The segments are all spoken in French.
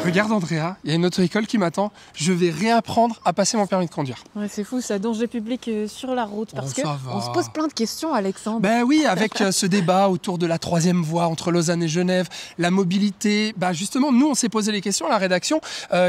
Regarde Andrea, il y a une auto-école qui m'attend. Je vais réapprendre à passer mon permis de conduire. Ouais, c'est fou ça, danger public sur la route, parce on se pose plein de questions, Alexandre. Ben oui, avec ce débat autour de la troisième voie entre Lausanne et Genève, la mobilité, justement, nous on s'est posé les questions à la rédaction.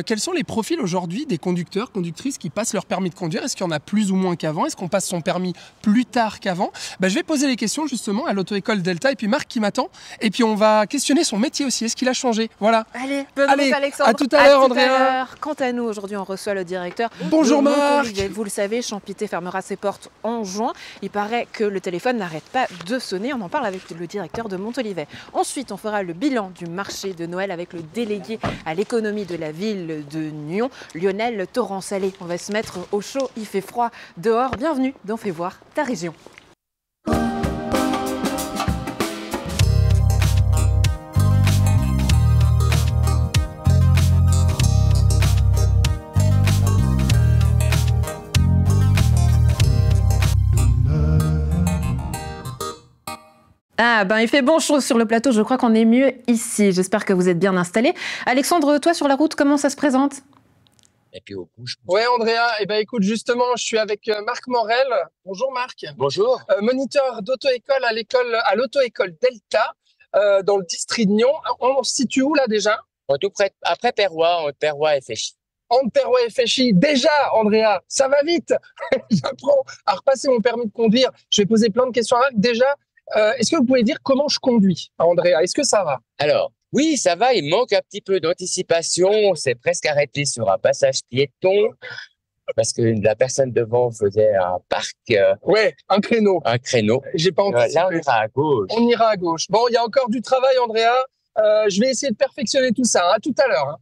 Quels sont les profils aujourd'hui des conducteurs, conductrices qui passent leur permis de conduire? Est-ce qu'il y en a plus ou moins qu'avant? Est-ce qu'on passe son permis plus tard qu'avant? Je vais poser les questions justement à l'auto-école Delta et puis Marc qui m'attend. Et puis on va questionner son métier aussi, est-ce qu'il a changé? Voilà. Allez, bonne route Alexandre. À tout à l'heure Andrea. Quant à nous, aujourd'hui on reçoit le directeur. Bonjour Marc. Vous le savez, Champité fermera ses portes en juin. Il paraît que le téléphone n'arrête pas de sonner. On en parle avec le directeur de Montolivet. Ensuite, on fera le bilan du marché de Noël avec le délégué à l'économie de la ville de Nyon, Lionel Torrent-Salé. On va se mettre au chaud, il fait froid dehors. Bienvenue dans Fais voir ta région. Il fait bon chaud sur le plateau, je crois qu'on est mieux ici. J'espère que vous êtes bien installés. Alexandre, toi sur la route, comment ça se présente? Et puis au bout, Ouais Andrea, écoute justement, je suis avec Marc Morel. Bonjour Marc. Bonjour. Moniteur d'auto-école à l'auto-école Delta dans le district de Nyon. On se situe où là déjà? Tout près, après Perrois, entre Perrois et Féchy. Entre Perrois et Féchy, déjà Andrea, ça va vite. J'apprends à repasser mon permis de conduire. Je vais poser plein de questions à Marc. Déjà, est-ce que vous pouvez dire comment je conduis, Andrea? Est-ce que ça va? Alors, oui, ça va, il manque un petit peu d'anticipation. On s'est presque arrêté sur un passage piéton parce que la personne devant faisait un parc. Ouais, un créneau. Un créneau. J'ai pas anticipé. Là, on ira à gauche. On ira à gauche. Bon, il y a encore du travail, Andrea. Je vais essayer de perfectionner tout ça. À tout à l'heure.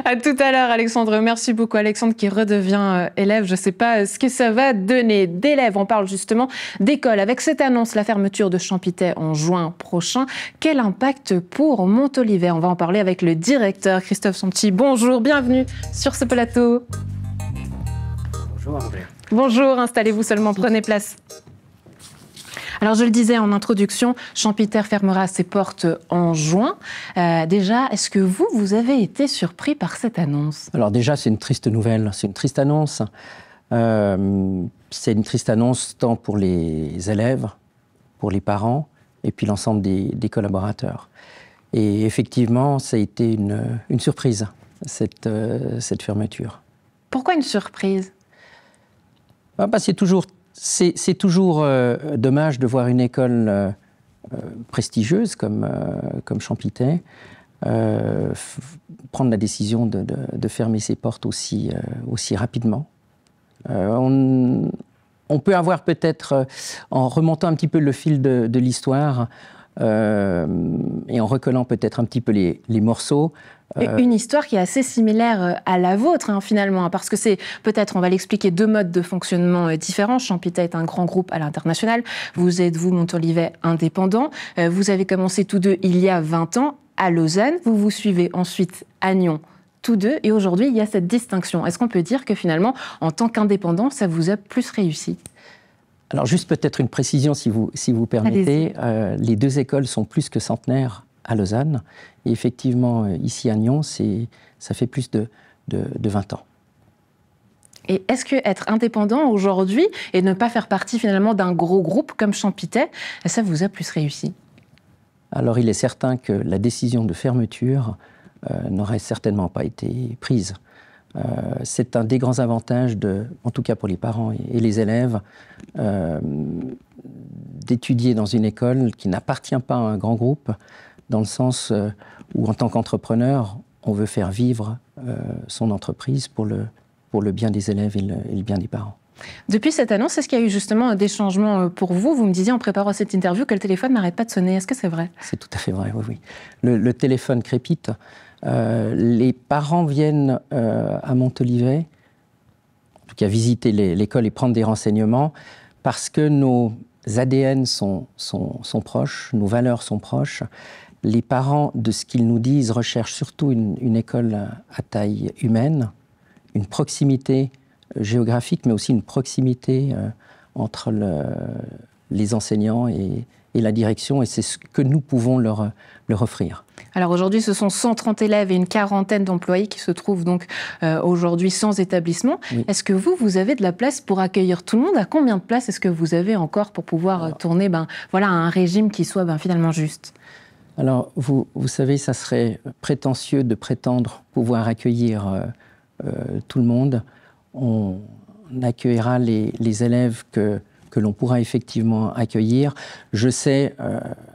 À tout à l'heure, Alexandre. Merci beaucoup, Alexandre, qui redevient élève. Je ne sais pas ce que ça va donner. D'élèves, on parle justement d'école. Avec cette annonce, la fermeture de Champité en juin prochain, quel impact pour Montolivet? On va en parler avec le directeur, Christophe Santi. Bonjour, bienvenue sur ce plateau. Bonjour, André. Bonjour, installez-vous seulement, prenez place. Alors, je le disais en introduction, Champité fermera ses portes en juin. Déjà, est-ce que vous avez été surpris par cette annonce? Alors déjà, c'est une triste nouvelle, c'est une triste annonce. C'est une triste annonce tant pour les élèves, pour les parents, et puis l'ensemble des collaborateurs. Et effectivement, ça a été une surprise, cette fermeture. Pourquoi une surprise? C'est toujours dommage de voir une école prestigieuse comme Champité prendre la décision de fermer ses portes aussi rapidement. On peut avoir peut-être, en remontant un petit peu le fil de l'histoire et en recollant peut-être un petit peu les morceaux, une histoire qui est assez similaire à la vôtre, finalement, parce que c'est peut-être, on va l'expliquer, deux modes de fonctionnement différents. Champité est un grand groupe à l'international. Vous êtes, Montolivet, indépendant. Vous avez commencé tous deux il y a 20 ans à Lausanne. Vous vous suivez ensuite à Nyon, tous deux. Et aujourd'hui, il y a cette distinction. Est-ce qu'on peut dire que finalement, en tant qu'indépendant, ça vous a plus réussi? Alors, juste peut-être une précision, si vous permettez. Les deux écoles sont plus que centenaires à Lausanne. Et effectivement, ici à Nyon, ça fait plus de 20 ans. Et est-ce qu'être indépendant aujourd'hui et ne pas faire partie finalement d'un gros groupe comme Champité, ça vous a plus réussi? Alors, il est certain que la décision de fermeture n'aurait certainement pas été prise. C'est un des grands avantages, en tout cas pour les parents et les élèves, d'étudier dans une école qui n'appartient pas à un grand groupe, dans le sens où, en tant qu'entrepreneur, on veut faire vivre son entreprise pour le bien des élèves et le bien des parents. Depuis cette annonce, est-ce qu'il y a eu justement des changements pour vous? Vous me disiez en préparant cette interview que le téléphone n'arrête pas de sonner. Est-ce que c'est vrai? C'est tout à fait vrai, oui. Le téléphone crépite. Les parents viennent à Montolivet, en tout cas visiter l'école et prendre des renseignements, parce que nos ADN sont proches, nos valeurs sont proches. Les parents, de ce qu'ils nous disent, recherchent surtout une école à taille humaine, une proximité géographique, mais aussi une proximité entre les enseignants et la direction, et c'est ce que nous pouvons leur offrir. Alors aujourd'hui, ce sont 130 élèves et une quarantaine d'employés qui se trouvent donc aujourd'hui sans établissement. Oui. Est-ce que vous avez de la place pour accueillir tout le monde? À combien de places est-ce que vous avez encore pour pouvoir tourner voilà, un régime qui soit finalement juste? Alors, vous savez, ça serait prétentieux de prétendre pouvoir accueillir tout le monde. On accueillera les élèves que l'on pourra effectivement accueillir. Je sais,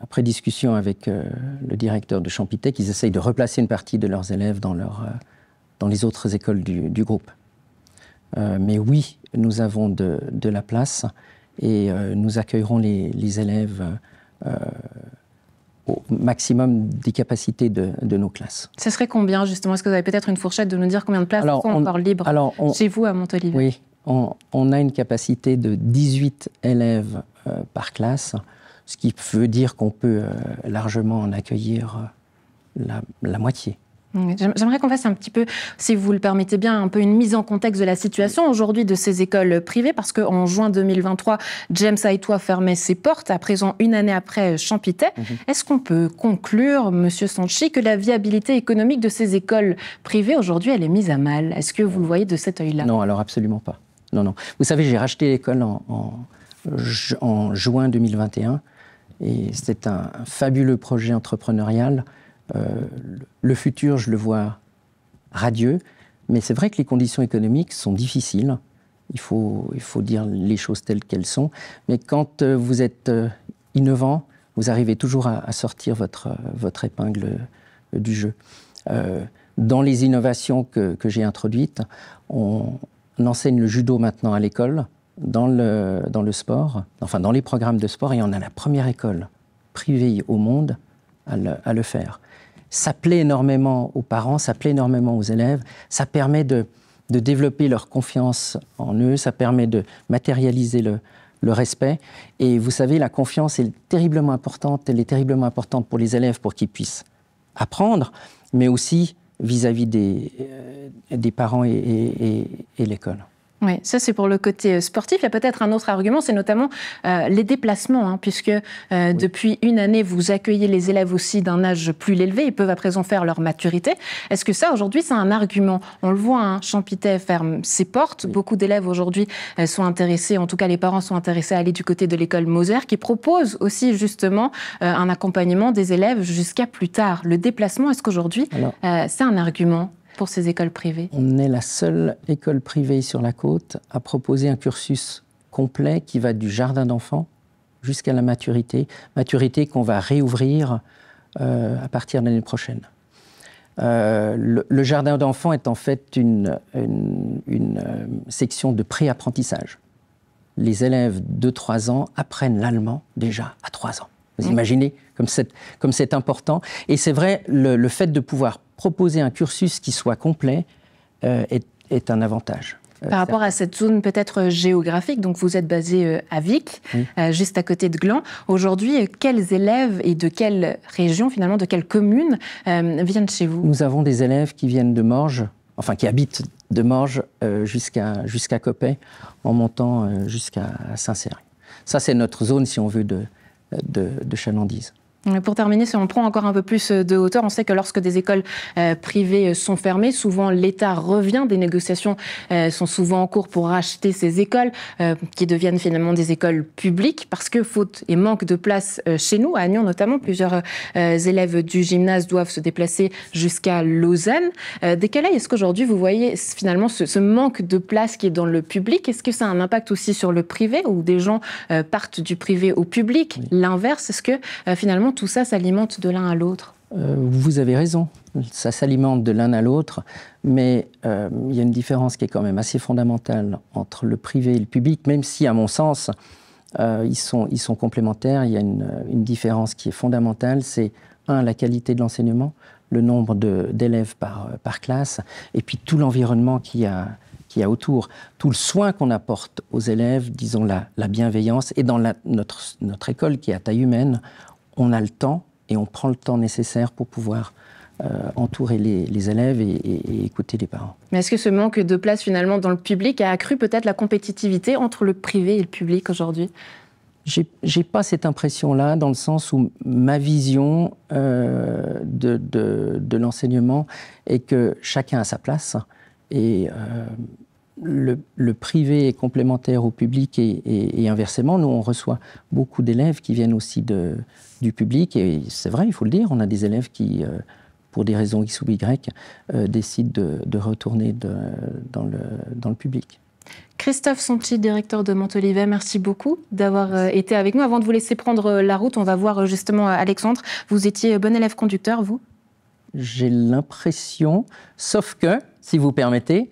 après discussion avec le directeur de Champitay, qu'ils essayent de replacer une partie de leurs élèves dans les autres écoles du groupe. Mais oui, nous avons de la place et nous accueillerons les élèves au maximum des capacités de nos classes. Ça serait combien, justement? Est-ce que vous avez peut-être une fourchette de nous dire combien de places sont encore libres chez vous à Montolivet? Oui, on a une capacité de 18 élèves par classe, ce qui veut dire qu'on peut largement en accueillir la moitié. J'aimerais qu'on fasse un petit peu, si vous le permettez bien, un peu une mise en contexte de la situation aujourd'hui de ces écoles privées, parce qu'en juin 2023, James Hitois fermait ses portes, à présent une année après Champitay. Est-ce qu'on peut conclure, Monsieur Sanchi, que la viabilité économique de ces écoles privées aujourd'hui, elle est mise à mal? Est-ce que vous le voyez de cet œil-là? Non, alors absolument pas. Non. Vous savez, j'ai racheté l'école en juin 2021, et c'est un fabuleux projet entrepreneurial. Le futur, je le vois radieux, mais c'est vrai que les conditions économiques sont difficiles. Il faut dire les choses telles qu'elles sont. Mais quand vous êtes innovant, vous arrivez toujours à sortir votre épingle du jeu. Dans les innovations que j'ai introduites, on enseigne le judo maintenant à l'école, dans le sport, enfin dans les programmes de sport, et on a la première école privée au monde à le faire. Ça plaît énormément aux parents, ça plaît énormément aux élèves, ça permet de développer leur confiance en eux, ça permet de matérialiser le respect. Et vous savez, la confiance est terriblement importante, elle est terriblement importante pour les élèves pour qu'ils puissent apprendre, mais aussi vis-à-vis des parents et l'école. Oui, ça c'est pour le côté sportif. Il y a peut-être un autre argument, c'est notamment les déplacements, puisque depuis une année, vous accueillez les élèves aussi d'un âge plus élevé, ils peuvent à présent faire leur maturité. Est-ce que ça, aujourd'hui, c'est un argument? On le voit, Champitay ferme ses portes. Oui. Beaucoup d'élèves aujourd'hui sont intéressés, en tout cas les parents sont intéressés à aller du côté de l'école Moser, qui propose aussi justement un accompagnement des élèves jusqu'à plus tard. Le déplacement, est-ce qu'aujourd'hui, c'est un argument pour ces écoles privées? On est la seule école privée sur la côte à proposer un cursus complet qui va du jardin d'enfants jusqu'à la maturité qu'on va réouvrir à partir de l'année prochaine. Le jardin d'enfants est en fait une section de pré-apprentissage. Les élèves de 3 ans apprennent l'allemand déjà à 3 ans. Vous imaginez comme c'est important. Et c'est vrai, le fait de pouvoir proposer un cursus qui soit complet est un avantage. Par rapport à cette zone peut-être géographique, donc vous êtes basé à Vic, juste à côté de Gland. Aujourd'hui, quels élèves et de quelle région, finalement, de quelle commune viennent chez vous? Nous avons des élèves qui viennent de Morges, enfin qui habitent de Morges jusqu'à Coppet, en montant jusqu'à Saint-Céry. Ça, c'est notre zone, si on veut, de chalandise. Pour terminer, si on prend encore un peu plus de hauteur, on sait que lorsque des écoles privées sont fermées, souvent l'État revient, des négociations sont souvent en cours pour racheter ces écoles qui deviennent finalement des écoles publiques parce que faute et manque de place chez nous, à Agnon notamment, plusieurs élèves du gymnase doivent se déplacer jusqu'à Lausanne. Dès quel œil est-ce qu'aujourd'hui vous voyez finalement ce manque de place qui est dans le public? Est-ce que ça a un impact aussi sur le privé où des gens partent du privé au public? Oui. L'inverse, est-ce que finalement tout ça s'alimente de l'un à l'autre? Vous avez raison, ça s'alimente de l'un à l'autre, mais il y a une différence qui est quand même assez fondamentale entre le privé et le public, même si, à mon sens, ils sont complémentaires. Il y a une différence qui est fondamentale, c'est la qualité de l'enseignement, le nombre d'élèves par classe, et puis tout l'environnement qu'il y a autour, tout le soin qu'on apporte aux élèves, disons la bienveillance, et dans notre école qui est à taille humaine, on a le temps et on prend le temps nécessaire pour pouvoir entourer les élèves et écouter les parents. Mais est-ce que ce manque de place finalement dans le public a accru peut-être la compétitivité entre le privé et le public aujourd'hui? J'ai pas cette impression-là, dans le sens où ma vision de l'enseignement est que chacun a sa place et le privé est complémentaire au public et inversement. Nous, on reçoit beaucoup d'élèves qui viennent aussi du public et c'est vrai, il faut le dire, on a des élèves qui, pour des raisons X ou Y, décident de retourner dans le public. Christophe Santi, directeur de Montolivet, merci beaucoup d'avoir été avec nous. Avant de vous laisser prendre la route, on va voir justement Alexandre. Vous étiez bon élève conducteur, vous? J'ai l'impression, sauf que, si vous permettez,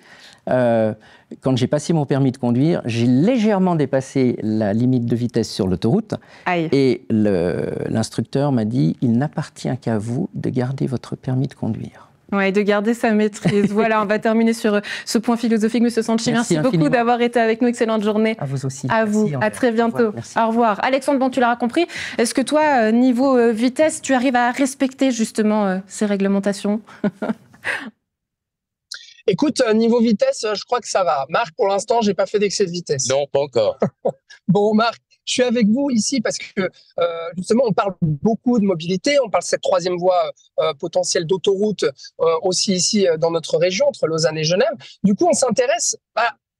quand j'ai passé mon permis de conduire, j'ai légèrement dépassé la limite de vitesse sur l'autoroute. Aïe. Et l'instructeur m'a dit « Il n'appartient qu'à vous de garder votre permis de conduire ». Oui, de garder sa maîtrise. Voilà, on va terminer sur ce point philosophique. Monsieur Santi, merci beaucoup d'avoir été avec nous. Excellente journée. À vous aussi. À vous. À très bientôt. Au revoir. Alexandre, bon, tu l'auras compris. Est-ce que toi, niveau vitesse, tu arrives à respecter justement ces réglementations? Écoute, niveau vitesse, je crois que ça va. Marc, pour l'instant, j'ai pas fait d'excès de vitesse. Non, pas encore. Bon, Marc, je suis avec vous ici parce que justement, on parle beaucoup de mobilité, on parle de cette troisième voie potentielle d'autoroute aussi ici dans notre région, entre Lausanne et Genève. Du coup, on s'intéresse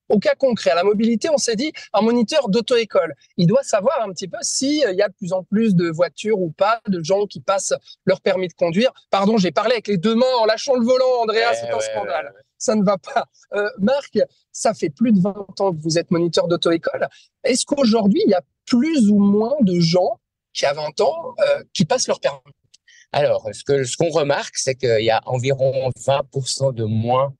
au cas concret, à la mobilité. On s'est dit, un moniteur d'auto-école, il doit savoir un petit peu s'il y a de plus en plus de voitures ou pas, de gens qui passent leur permis de conduire. Pardon, j'ai parlé avec les deux mains en lâchant le volant, Andrea, c'est un scandale. Ça ne va pas. Marc, ça fait plus de 20 ans que vous êtes moniteur d'auto-école. Est-ce qu'aujourd'hui, il y a plus ou moins de gens qui, à 20 ans, qui passent leur permis? Alors, ce qu'on remarque, c'est qu'il y a environ 20% de moins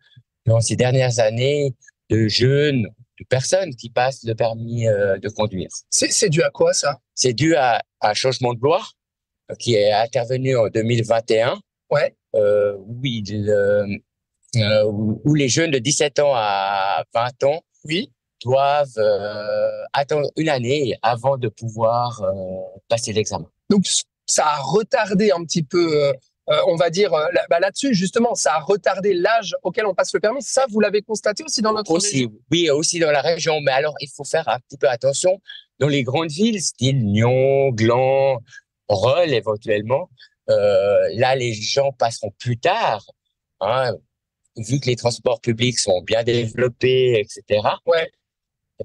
dans ces dernières années de jeunes, de personnes qui passent le permis de conduire. C'est dû à quoi, ça? C'est dû à un changement de loi qui est intervenu en 2021. Ouais. Où les jeunes de 17 ans à 20 ans doivent attendre une année avant de pouvoir passer l'examen. Donc, ça a retardé un petit peu, on va dire, là-dessus, justement, ça a retardé l'âge auquel on passe le permis. Ça, vous l'avez constaté aussi dans notre région? Oui, aussi dans la région. Mais alors, il faut faire un petit peu attention. Dans les grandes villes, style Nyon, Gland, Rolle éventuellement, là, les gens passeront plus tard, hein, vu que les transports publics sont bien développés, etc. Ouais.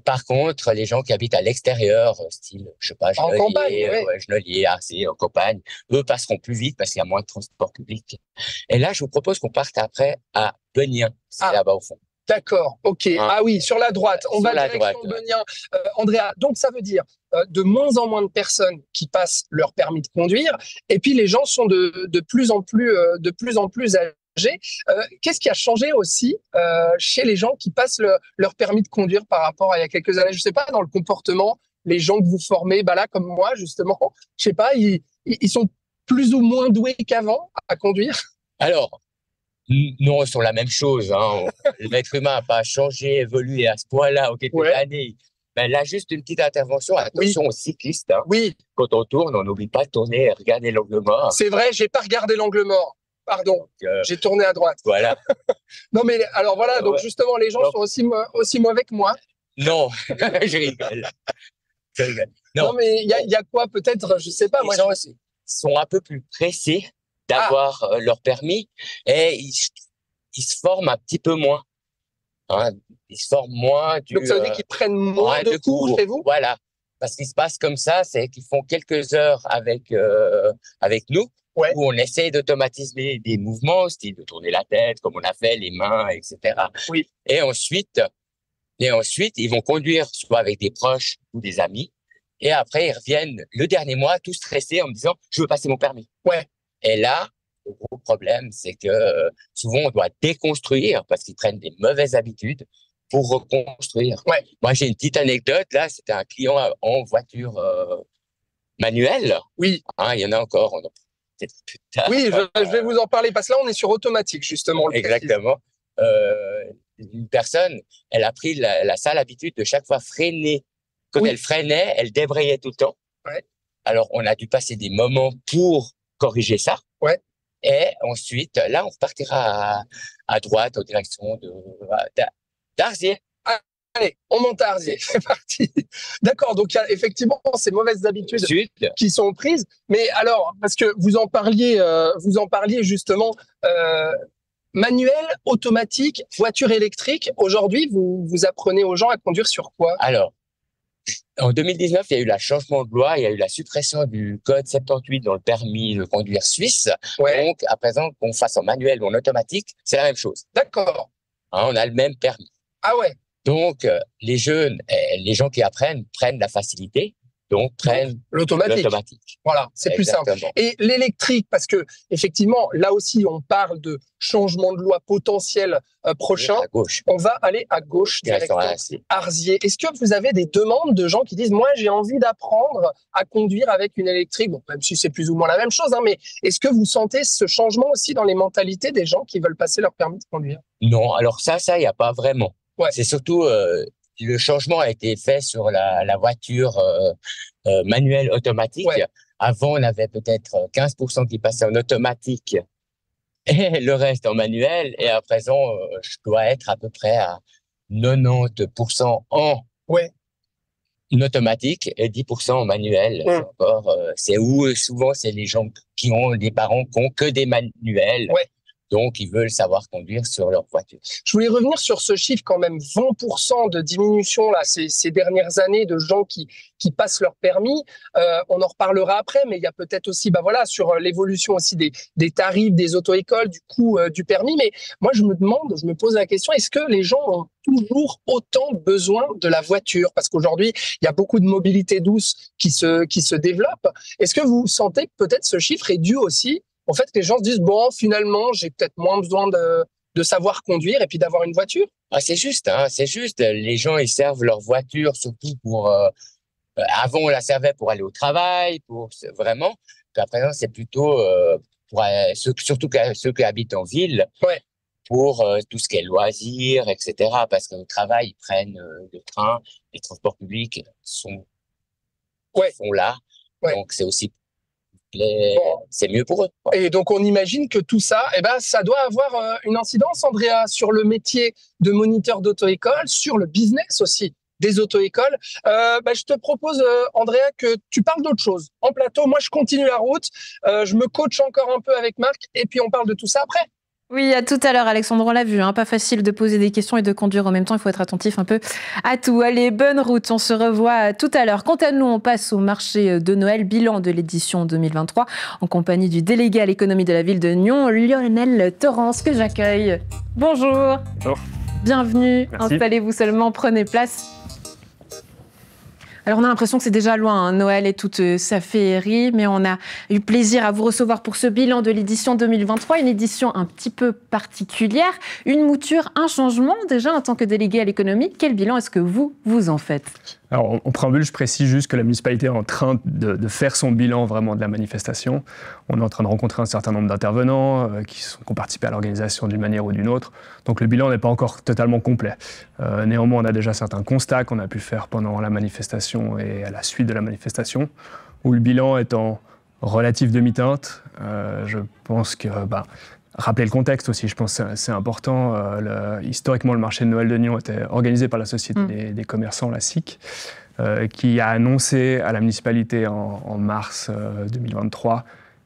Par contre, les gens qui habitent à l'extérieur, style, je sais pas, Genolier, Arcé, en campagne, eux passeront plus vite parce qu'il y a moins de transports publics. Et là, je vous propose qu'on parte après à Benien, c'est là-bas au fond. D'accord, ok. Ah oui, sur la droite. On va direction Benien. Andrea, donc ça veut dire de moins en moins de personnes qui passent leur permis de conduire, et puis les gens sont de plus en plus âgés. Qu'est-ce qui a changé aussi chez les gens qui passent leur permis de conduire par rapport à il y a quelques années? Je sais pas, dans le comportement, les gens que vous formez, là comme moi justement, je sais pas, ils sont plus ou moins doués qu'avant à conduire? Alors, non, sont la même chose. Hein. L'être humain n'a pas changé, évolué à ce point-là au quelques années. Ben là, juste une petite intervention. Attention aux cyclistes. Hein. Oui. Quand on tourne, on n'oublie pas de tourner et regarder l'angle mort. C'est vrai, j'ai pas regardé l'angle mort. Pardon, j'ai tourné à droite. Voilà. Non, mais alors voilà, donc justement, les gens sont aussi mauvais que moi. Non, je rigole. Non, mais il y a quoi peut-être, je sais pas. Les gens sont un peu plus pressés d'avoir leur permis et ils se forment un petit peu moins. Hein, ils se forment moins. Donc ça veut dire qu'ils prennent moins de cours chez vous? Voilà. Parce qu'il se passe comme ça, c'est qu'ils font quelques heures avec nous. Ouais. Où on essaie d'automatiser des mouvements, style de tourner la tête, comme on a fait, les mains, etc. Oui. Et ensuite, ils vont conduire soit avec des proches ou des amis. Et après, ils reviennent le dernier mois, tout stressés, en me disant « je veux passer mon permis ». Ouais. Et là, le gros problème, c'est que souvent, on doit déconstruire parce qu'ils prennent des mauvaises habitudes pour reconstruire. Ouais. Moi, j'ai une petite anecdote. Là, c'était un client en voiture manuelle. Oui. Hein, il y en a encore. Oui, je vais vous en parler parce que là, on est sur automatique, justement. Exactement. Une personne, elle a pris la sale habitude de chaque fois freiner. Quand elle freinait, elle débrayait tout le temps. Ouais. Alors, on a dû passer des moments pour corriger ça. Ouais. Et ensuite, là, on repartira à droite, en direction d'Arzier. Allez, on monte à Arzier, c'est parti. D'accord, donc il y a effectivement ces mauvaises habitudes qui sont prises. Mais alors, parce que vous en parliez justement, manuel, automatique, voiture électrique. Aujourd'hui, vous apprenez aux gens à conduire sur quoi? Alors, en 2019, il y a eu le changement de loi, il y a eu la suppression du code 78 dans le permis de conduire suisse. Ouais. Donc, à présent, qu'on fasse en manuel ou en automatique, c'est la même chose. D'accord. Hein, on a le même permis. Ah ouais. Donc, les jeunes, les gens qui apprennent, prennent la facilité, donc prennent l'automatique. Voilà, c'est plus simple. Et l'électrique, parce que effectivement, là aussi, on parle de changement de loi potentiel prochain. À gauche. On va aller à gauche directement. Arzier. Est-ce que vous avez des demandes de gens qui disent, moi, j'ai envie d'apprendre à conduire avec une électrique, bon, même si c'est plus ou moins la même chose, hein, mais est-ce que vous sentez ce changement aussi dans les mentalités des gens qui veulent passer leur permis de conduire? Non, alors ça, il n'y a pas vraiment. Ouais. C'est surtout le changement a été fait sur la voiture manuelle automatique. Ouais. Avant, on avait peut-être 15% qui passaient en automatique et le reste en manuel. Et à présent, je dois être à peu près à 90% en automatique et 10% en manuel. Encore, c'est où souvent c'est les gens qui ont des parents qui ont que des manuels. Ouais. Donc, ils veulent savoir conduire sur leur voiture. Je voulais revenir sur ce chiffre quand même, 20% de diminution là, ces dernières années de gens qui passent leur permis. On en reparlera après, mais il y a peut-être aussi sur l'évolution aussi des tarifs des auto-écoles, du coût du permis. Mais moi, je me pose la question, est-ce que les gens ont toujours autant besoin de la voiture? Parce qu'aujourd'hui, il y a beaucoup de mobilité douce qui se développe. Est-ce que vous sentez que peut-être ce chiffre est dû aussi en fait, les gens se disent, bon, finalement, j'ai peut-être moins besoin de savoir conduire et puis d'avoir une voiture? Ah, c'est juste, hein, c'est juste. Les gens, ils servent leur voiture surtout pour... avant, on la servait pour aller au travail, vraiment. Puis à présent, c'est plutôt pour surtout ceux qui habitent en ville, pour tout ce qui est loisirs, etc. Parce qu'au travail, ils prennent le train, les transports publics sont là. Ouais. Donc, c'est aussi... c'est mieux pour eux. Et donc, on imagine que tout ça, ça doit avoir une incidence, Andrea, sur le métier de moniteur d'auto-école, sur le business aussi des auto-écoles. Je te propose, Andrea, que tu parles d'autre chose. En plateau, moi, je continue la route, je me coach encore un peu avec Marc, et puis on parle de tout ça après. Oui, à tout à l'heure, Alexandre, on l'a vu, pas facile de poser des questions et de conduire en même temps, il faut être attentif un peu à tout. Allez, bonne route, on se revoit tout à l'heure. Quant à nous, on passe au marché de Noël, bilan de l'édition 2023, en compagnie du délégué à l'économie de la ville de Nyon, Lionel Torrance, que j'accueille. Bonjour. Bonjour. Bienvenue, merci. Installez-vous seulement, prenez place. Alors on a l'impression que c'est déjà loin, Noël et toute sa féerie, mais on a eu plaisir à vous recevoir pour ce bilan de l'édition 2023, une édition un petit peu particulière, une mouture, un changement déjà en tant que délégué à l'économie. Quel bilan est-ce que vous en faites ? Alors, en préambule, je précise juste que la municipalité est en train de faire son bilan vraiment de la manifestation. On est en train de rencontrer un certain nombre d'intervenants qui ont participé à l'organisation d'une manière ou d'une autre. Donc le bilan n'est pas encore totalement complet. Néanmoins, on a déjà certains constats qu'on a pu faire pendant la manifestation et à la suite de la manifestation, où le bilan est en relative demi-teinte. Je pense que... rappeler le contexte aussi, je pense que c'est important. Historiquement, le marché de Noël de Nyon était organisé par la Société des commerçants, la SIC, qui a annoncé à la municipalité en mars 2023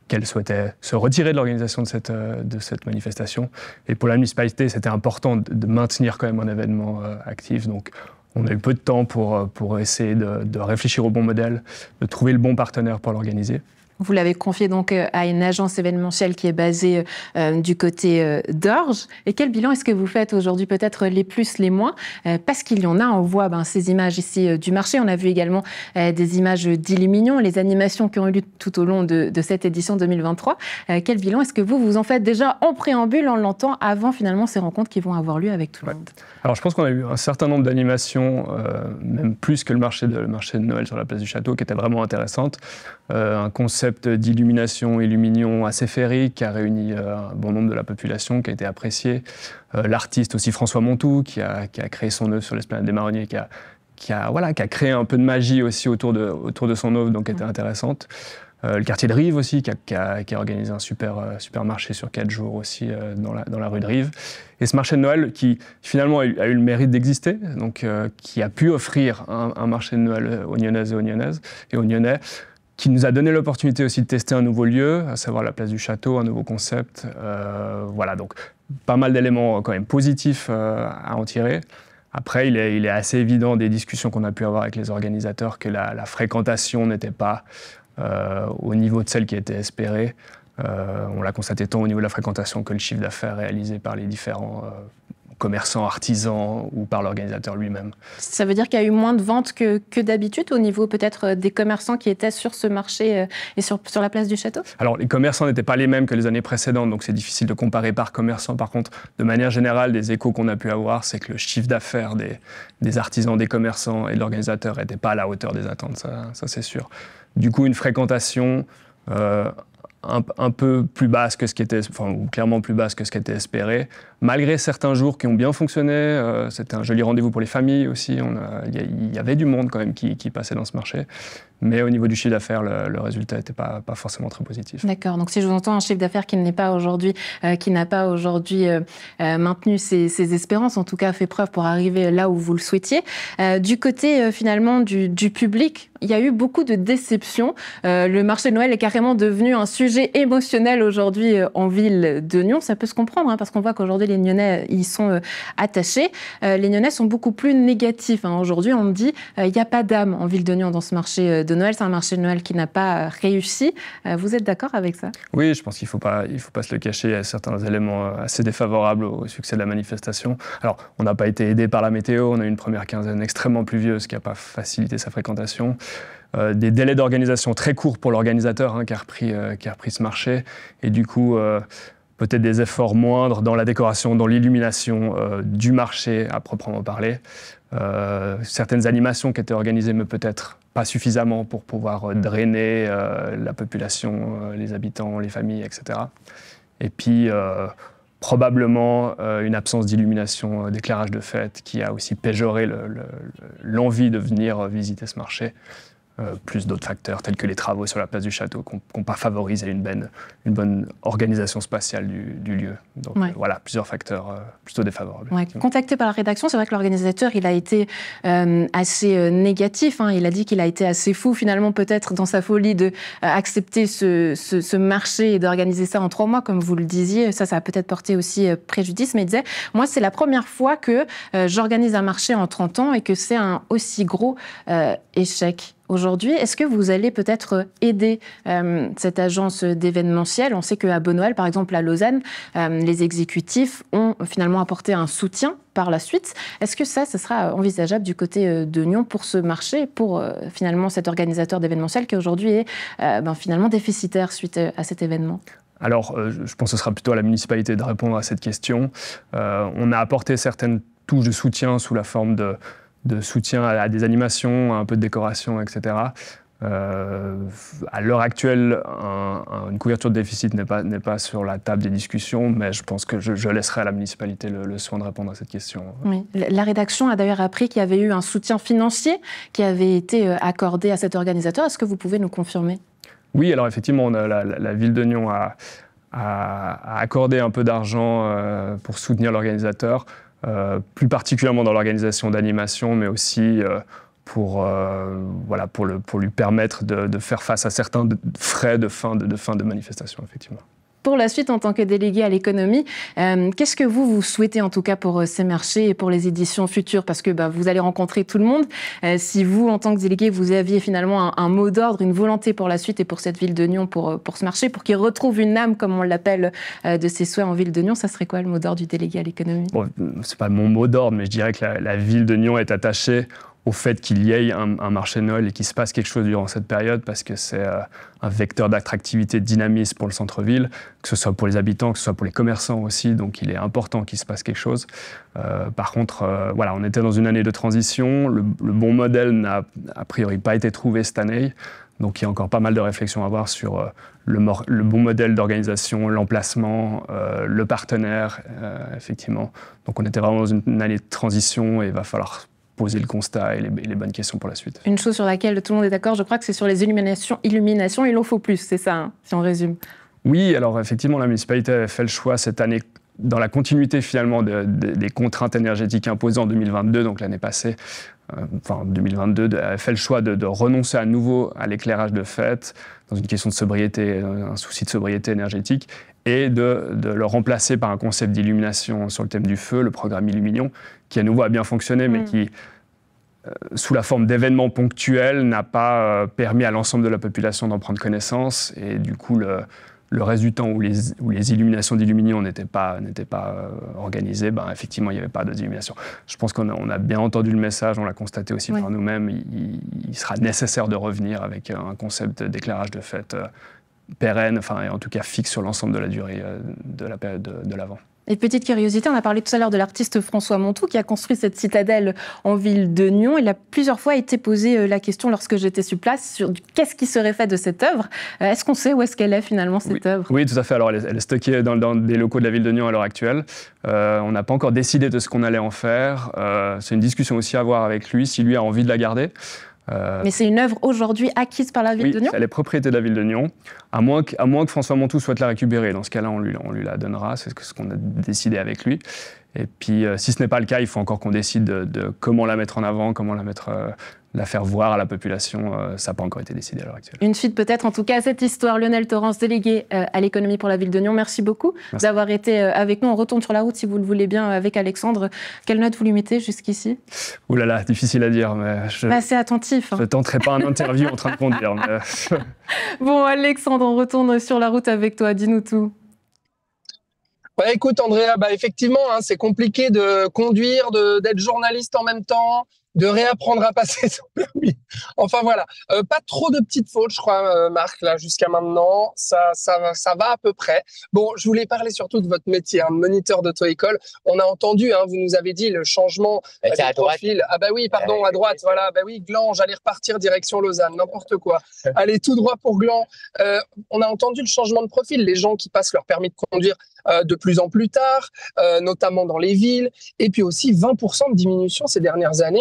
qu'elle souhaitait se retirer de l'organisation de cette manifestation. Et pour la municipalité, c'était important de maintenir quand même un événement actif. Donc, on a eu peu de temps pour essayer de réfléchir au bon modèle, de trouver le bon partenaire pour l'organiser. Vous l'avez confié donc à une agence événementielle qui est basée du côté d'Orge. Et quel bilan est-ce que vous faites aujourd'hui, peut-être les plus, les moins? Parce qu'il y en a, on voit ces images ici du marché. On a vu également des images d'Illuminion, les animations qui ont eu lieu tout au long de cette édition 2023. Quel bilan est-ce que vous en faites déjà en préambule, on l'entend, avant finalement ces rencontres qui vont avoir lieu avec tout le monde? Alors je pense qu'on a eu un certain nombre d'animations, même plus que le marché de Noël sur la place du Château, qui était vraiment intéressante. Un concept d'illumination, Illuminion assez féerique, qui a réuni un bon nombre de la population, qui a été apprécié. L'artiste aussi François Montou, qui a créé son œuvre sur l'Esplanade des Marronniers, qui a créé un peu de magie aussi autour de son œuvre, donc qui était intéressante. Le quartier de Rive aussi, qui a organisé un super marché sur 4 jours aussi dans la rue de Rive. Et ce marché de Noël qui finalement a eu le mérite d'exister, donc qui a pu offrir un marché de Noël aux Nyonnaises et aux Nyonnais, qui nous a donné l'opportunité aussi de tester un nouveau lieu, à savoir la place du Château, un nouveau concept. Voilà, donc pas mal d'éléments quand même positifs à en tirer. Après, il est assez évident des discussions qu'on a pu avoir avec les organisateurs que la fréquentation n'était pas au niveau de celle qui était espérée. On l'a constaté tant au niveau de la fréquentation que le chiffre d'affaires réalisé par les différents commerçants, artisans ou par l'organisateur lui-même. Ça veut dire qu'il y a eu moins de ventes que d'habitude au niveau peut-être des commerçants qui étaient sur ce marché et sur la place du Château? Alors les commerçants n'étaient pas les mêmes que les années précédentes, donc c'est difficile de comparer par commerçant. Par contre, de manière générale, des échos qu'on a pu avoir, c'est que le chiffre d'affaires des artisans, des commerçants et de l'organisateur n'était pas à la hauteur des attentes, ça c'est sûr. Du coup, une fréquentation un peu plus basse que ce qui était, enfin clairement plus basse que ce qui était espéré, malgré certains jours qui ont bien fonctionné. C'était un joli rendez-vous pour les familles aussi. Il y avait du monde quand même qui passait dans ce marché, mais au niveau du chiffre d'affaires, le résultat n'était pas forcément très positif. D'accord. Donc si je vous entends, un chiffre d'affaires qui n'a pas aujourd'hui maintenu ses espérances, en tout cas fait preuve pour arriver là où vous le souhaitiez. Du côté finalement du public, il y a eu beaucoup de déceptions. Le marché de Noël est carrément devenu un sujet émotionnel aujourd'hui en ville de Nyon. Ça peut se comprendre, parce qu'on voit qu'aujourd'hui les Nyonnais y sont attachés. Les Nyonnais sont beaucoup plus négatifs. Aujourd'hui, on me dit il n'y a pas d'âme en ville de Nyon dans ce marché de Noël. C'est un marché de Noël qui n'a pas réussi. Vous êtes d'accord avec ça? Oui, je pense qu'il ne faut pas se le cacher. Il y a certains éléments assez défavorables au succès de la manifestation. Alors, on n'a pas été aidé par la météo. On a eu une première quinzaine extrêmement pluvieuse qui n'a pas facilité sa fréquentation. Des délais d'organisation très courts pour l'organisateur qui a repris ce marché. Et du coup, peut-être des efforts moindres dans la décoration, dans l'illumination du marché à proprement parler. Certaines animations qui étaient organisées, mais peut-être pas suffisamment pour pouvoir drainer la population, les habitants, les familles, etc. Et puis, probablement une absence d'illumination, d'éclairage de fête qui a aussi péjoré l'envie de venir visiter ce marché. Plus d'autres facteurs tels que les travaux sur la place du Château qui n'ont pas favorisé une bonne organisation spatiale du lieu. Donc voilà, plusieurs facteurs plutôt défavorables. Contacté par la rédaction, c'est vrai que l'organisateur il a été assez négatif. Il a dit qu'il a été assez fou finalement peut-être dans sa folie de accepter ce marché et d'organiser ça en 3 mois comme vous le disiez. Ça a peut-être porté aussi préjudice. Mais il disait, moi c'est la première fois que j'organise un marché en 30 ans et que c'est un aussi gros échec. Aujourd'hui, est-ce que vous allez peut-être aider cette agence d'événementiel? On sait qu'à Beau-Noël, par exemple à Lausanne, les exécutifs ont finalement apporté un soutien par la suite. Est-ce que ça sera envisageable du côté de Nyon pour ce marché, pour finalement cet organisateur d'événementiel qui aujourd'hui est finalement déficitaire suite à cet événement? Alors, je pense que ce sera plutôt à la municipalité de répondre à cette question. On a apporté certaines touches de soutien sous la forme de soutien à des animations, un peu de décoration, etc. À l'heure actuelle, une couverture de déficit n'est pas sur la table des discussions, mais je pense que je laisserai à la municipalité le soin de répondre à cette question. Oui. La rédaction a d'ailleurs appris qu'il y avait eu un soutien financier qui avait été accordé à cet organisateur. Est-ce que vous pouvez nous confirmer? Oui, alors effectivement, la ville de Nyon a accordé un peu d'argent pour soutenir l'organisateur. Plus particulièrement dans l'organisation d'animation, mais aussi pour lui permettre de faire face à certains frais de fin de manifestation, effectivement. Pour la suite, en tant que délégué à l'économie, qu'est-ce que vous souhaitez en tout cas pour ces marchés et pour les éditions futures? Parce que vous allez rencontrer tout le monde. Si vous, en tant que délégué, vous aviez finalement un mot d'ordre, une volonté pour la suite et pour cette ville de Nyon, pour ce marché, pour qu'il retrouve une âme, comme on l'appelle, de ses souhaits en ville de Nyon, ça serait quoi le mot d'ordre du délégué à l'économie? Bon, c'est pas mon mot d'ordre, mais je dirais que la ville de Nyon est attachée au fait qu'il y ait un marché de Noël et qu'il se passe quelque chose durant cette période, parce que c'est un vecteur d'attractivité, de dynamisme pour le centre-ville, que ce soit pour les habitants, que ce soit pour les commerçants aussi, donc il est important qu'il se passe quelque chose. Par contre, on était dans une année de transition, le bon modèle n'a a priori pas été trouvé cette année, donc il y a encore pas mal de réflexions à avoir sur le bon modèle d'organisation, l'emplacement, le partenaire, effectivement. Donc on était vraiment dans une année de transition et il va falloir poser le constat et les bonnes questions pour la suite. Une chose sur laquelle tout le monde est d'accord, je crois que c'est sur les illuminations, il en faut plus, c'est ça, hein, si on résume. Oui, alors effectivement, la municipalité avait fait le choix cette année, dans la continuité finalement des contraintes énergétiques imposées en 2022, donc l'année passée, enfin 2022, avait fait le choix de renoncer à nouveau à l'éclairage de fête, dans une question de sobriété, un souci de sobriété énergétique, et de le remplacer par un concept d'illumination sur le thème du feu, le programme Illuminion, qui à nouveau a bien fonctionné, mais qui, sous la forme d'événements ponctuels, n'a pas permis à l'ensemble de la population d'en prendre connaissance, et du coup le reste du temps où les illuminations d'Illuminion n'étaient pas organisées, ben, effectivement, il n'y avait pas d'illumination. Je pense qu'on a bien entendu le message, on l'a constaté aussi par nous-mêmes. Il sera nécessaire de revenir avec un concept d'éclairage de fête pérenne, enfin, et en tout cas fixe sur l'ensemble de la durée de la période de l'Avent. Et petite curiosité, on a parlé tout à l'heure de l'artiste François Montoux qui a construit cette citadelle en ville de Nyon. Il a plusieurs fois été posé la question lorsque j'étais sur place sur qu'est-ce qui serait fait de cette œuvre. Est-ce qu'on sait où est-ce qu'elle est finalement cette œuvre ? Oui, tout à fait. Alors elle est stockée dans des locaux de la ville de Nyon à l'heure actuelle. On n'a pas encore décidé de ce qu'on allait en faire. C'est une discussion aussi à avoir avec lui, si lui a envie de la garder. Mais c'est une œuvre aujourd'hui acquise par la ville de Nyon ? Oui, elle est propriété de la ville de Nyon, à moins que François Montoux souhaite la récupérer. Dans ce cas-là, on lui la donnera, c'est ce qu'on a décidé avec lui. Et puis, si ce n'est pas le cas, il faut encore qu'on décide de comment la mettre en avant, comment la faire voir à la population. Ça n'a pas encore été décidé à l'heure actuelle. Une suite peut-être, en tout cas, à cette histoire. Lionel Torrens, délégué à l'économie pour la ville de Nyon, merci beaucoup d'avoir été avec nous. On retourne sur la route, si vous le voulez bien, avec Alexandre. Quelle note vous lui mettez jusqu'ici ? Ouh là là, difficile à dire, mais assez attentif. Je ne tenterai pas un interview en train de conduire. Mais... Bon, Alexandre, on retourne sur la route avec toi. Dis-nous tout. Ouais, écoute, Andrea, effectivement, hein, c'est compliqué de conduire, d'être journaliste en même temps, de réapprendre à passer son permis. Enfin voilà, pas trop de petites fautes, je crois, Marc, là jusqu'à maintenant, ça va à peu près. Bon, je voulais parler surtout de votre métier, hein, moniteur d'auto-école. On a entendu, hein, vous nous avez dit le changement des profils. Ah bah oui, pardon, à droite, voilà. Bah oui, Gland, j'allais repartir direction Lausanne, n'importe quoi. Allez tout droit pour Gland. On a entendu le changement de profil, les gens qui passent leur permis de conduire de plus en plus tard, notamment dans les villes, et puis aussi 20% de diminution ces dernières années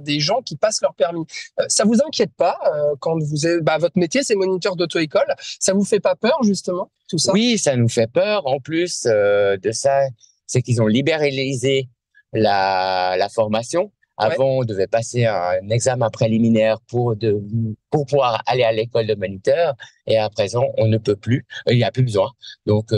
des gens qui passent leur permis. Ça vous inquiète pas quand vous êtes, votre métier c'est moniteur d'auto-école, ça vous fait pas peur justement tout ça ? Oui, ça nous fait peur. En plus de ça, c'est qu'ils ont libéralisé la formation. Avant, on devait passer un examen préliminaire pour pouvoir aller à l'école de moniteur, et à présent, on ne peut plus. Il n'y a plus besoin. Donc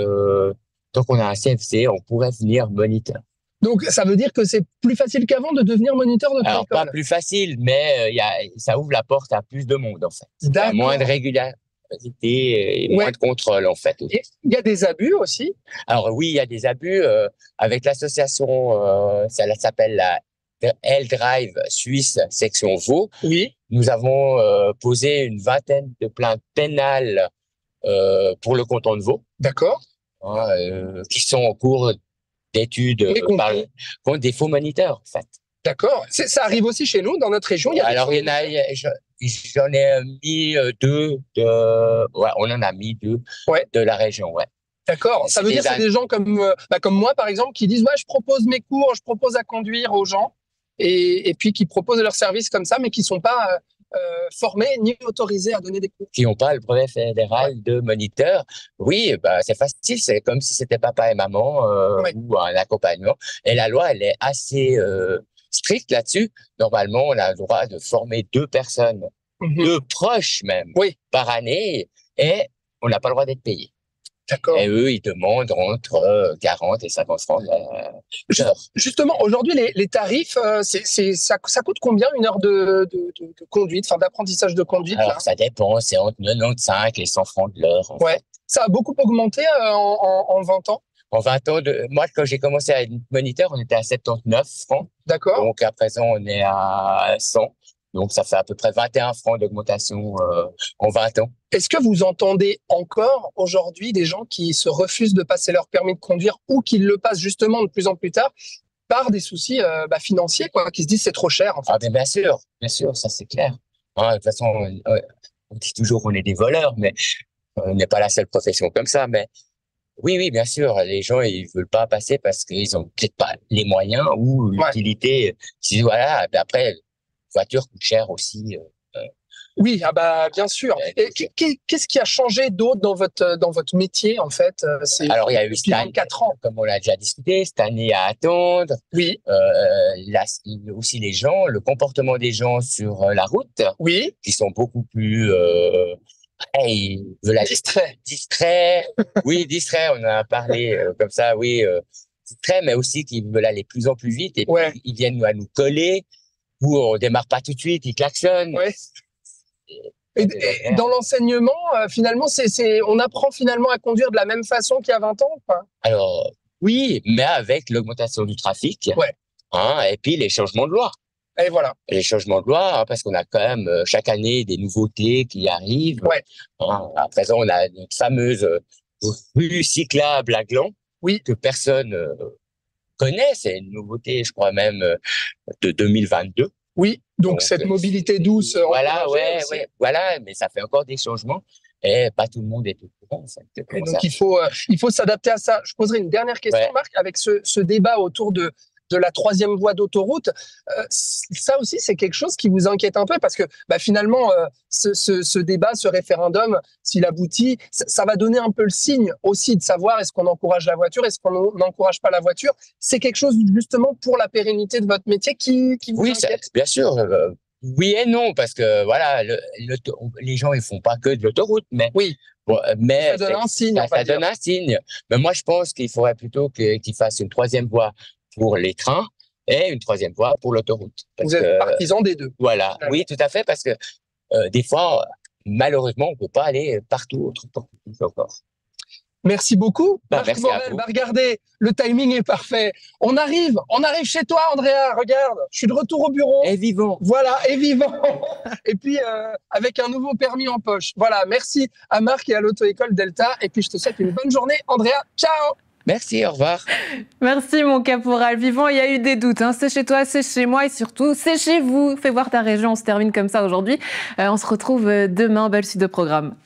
on a un CFC, on pourrait venir moniteur. Donc, ça veut dire que c'est plus facile qu'avant de devenir moniteur d'auto-école ? Alors, pas plus facile, mais ça ouvre la porte à plus de monde, en fait. Il y a moins de régularité et moins de contrôle, en fait. Et il y a des abus aussi ? Alors oui, il y a des abus. Avec l'association, ça s'appelle la L-Drive Suisse, section Vaud. Oui. Nous avons posé une vingtaine de plaintes pénales pour le canton de Vaud. D'accord. Qui sont en cours d'études contre des faux moniteurs, en fait. D'accord. Ça arrive aussi chez nous, dans notre région. Alors, j'en ai mis deux. On en a mis deux de la région, D'accord. Ça veut dire que c'est des gens comme moi, par exemple, qui disent je propose mes cours, je propose à conduire aux gens, et puis qui proposent leur service comme ça, mais qui ne sont pas formés ni autorisés à donner des cours. Qui n'ont pas le brevet fédéral de moniteur. Oui, c'est facile, c'est comme si c'était papa et maman ou un accompagnement. Et la loi, elle est assez stricte là-dessus. Normalement, on a le droit de former 2 personnes, 2 proches même, par année, et on n'a pas le droit d'être payé. D'accord. Et eux, ils demandent entre 40 et 50 francs l'heure. Justement, aujourd'hui, les tarifs, ça coûte combien une heure de conduite, d'apprentissage de conduite? Alors, ça dépend, c'est entre 95 et 100 francs de l'heure. Ouais. Ça a beaucoup augmenté en 20 ans? En 20 ans, moi, quand j'ai commencé à être moniteur, on était à 79 francs. D'accord. Donc, à présent, on est à 100. Donc, ça fait à peu près 21 francs d'augmentation en 20 ans. Est-ce que vous entendez encore aujourd'hui des gens qui se refusent de passer leur permis de conduire ou qui le passent justement de plus en plus tard par des soucis financiers, qui se disent c'est trop cher en fait? Ah, mais bien sûr, ça c'est clair. De toute façon, on dit toujours qu'on est des voleurs, mais on n'est pas la seule profession comme ça. Mais Oui, bien sûr. Les gens, ils veulent pas passer parce qu'ils ont peut-être pas les moyens ou l'utilité. Ils disent, voilà, après, la voiture coûte cher aussi. Oui, ah bah bien sûr. Et qu'est-ce qui a changé d'autre dans votre métier en fait? Alors il y a eu 24 ans, comme on l'a déjà discuté, cette année à attendre. Oui. Là aussi les gens, le comportement des gens sur la route. Oui. Qui sont beaucoup plus ils veulent être distraits. Oui, distraits. On en a parlé comme ça. Oui, distraits, mais aussi qui veulent aller de plus en plus vite et puis ils viennent à nous coller. Ou on démarre pas tout de suite, ils klaxonnent. Ouais. Et dans l'enseignement, finalement, on apprend finalement à conduire de la même façon qu'il y a 20 ans, quoi. Alors, oui, mais avec l'augmentation du trafic. Et puis les changements de loi. Et voilà. Les changements de loi, parce qu'on a quand même chaque année des nouveautés qui arrivent. À présent, on a notre fameuse rue cyclable à Gland, que personne connaît. C'est une nouveauté, je crois même, de 2022. Oui, donc cette mobilité douce. Voilà, voilà, mais ça fait encore des changements et pas tout le monde est au courant. Donc il faut s'adapter à ça. Je poserai une dernière question, Marc, avec ce débat autour de la troisième voie d'autoroute. Ça aussi, c'est quelque chose qui vous inquiète un peu parce que finalement, ce débat, ce référendum, s'il aboutit, ça va donner un peu le signe aussi de savoir est-ce qu'on encourage la voiture, est-ce qu'on n'encourage pas la voiture. C'est quelque chose justement pour la pérennité de votre métier qui vous inquiète? Bien sûr. Oui et non, parce que voilà, les gens ils font pas que de l'autoroute, mais mais ça donne un signe. Ça donne un signe. Mais moi, je pense qu'il faudrait plutôt qu'ils fassent une troisième voie pour les trains et une troisième voie pour l'autoroute. Vous êtes partisan des deux. Voilà, oui, tout à fait, parce que des fois, malheureusement, on peut pas aller partout encore. Merci beaucoup. Merci Morel, à vous. Regardez, le timing est parfait. On arrive chez toi, Andrea. Regarde, je suis de retour au bureau. Et vivant. Voilà, et vivant. Et puis, avec un nouveau permis en poche. Voilà, merci à Marc et à l'auto-école Delta. Et puis, je te souhaite une bonne journée. Andrea, ciao. Merci, au revoir. Merci mon caporal. Vivant, il y a eu des doutes. C'est chez toi, c'est chez moi et surtout, c'est chez vous. Fais voir ta région. On se termine comme ça aujourd'hui. On se retrouve demain. Belle suite de programme.